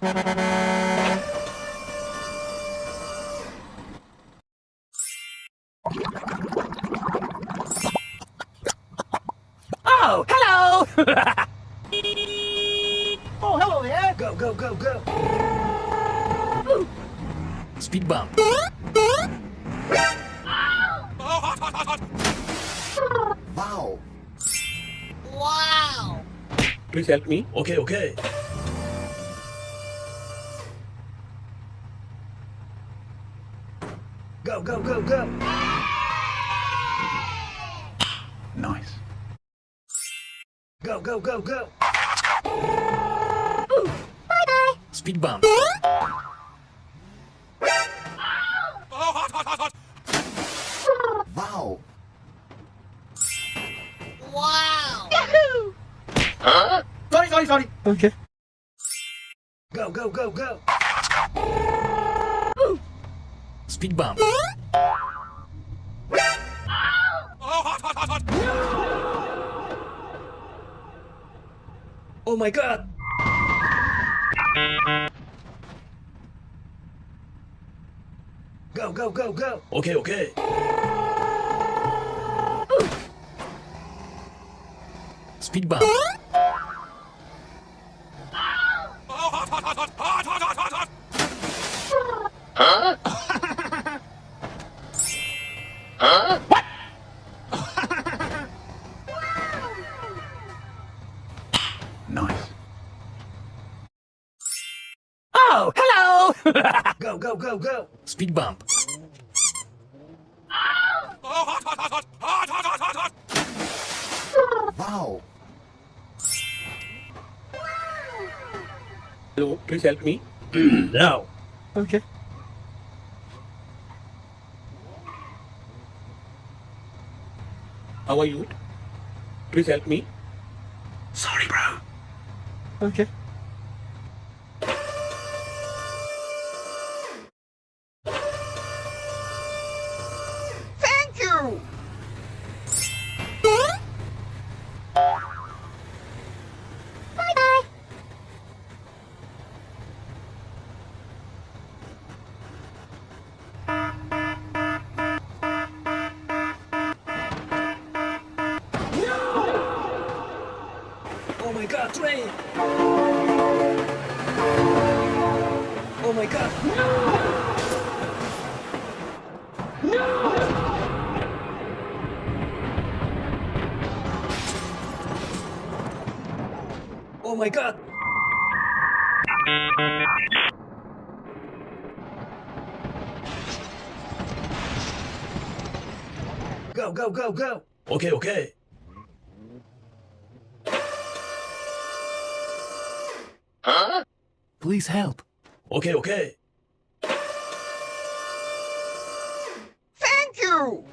Oh, hello! Oh, hello there. Go, go, go, go. Speed bump. Wow. Wow! Please help me. Okay, okay. Go, go, go, go. Nice. Go, go, go, go. Bye-bye. Speed bump. Wow. Wow! Sorry. Okay. Go, go, go, go. Speed bump. Oh my god. Go, go, go, go. Okay, okay. Speed bump. Nice. Oh, hello! Go, go, go, go. Speed bump. Wow. Hello, please help me. No. Okay. How are you? Please help me. Sorry, bro. Okay. Thank you! Bye-bye. Oh my god, train. Oh my god. Oh my god. Go, go, go, go. Okay, okay. Please help. Okay, okay. Thank you!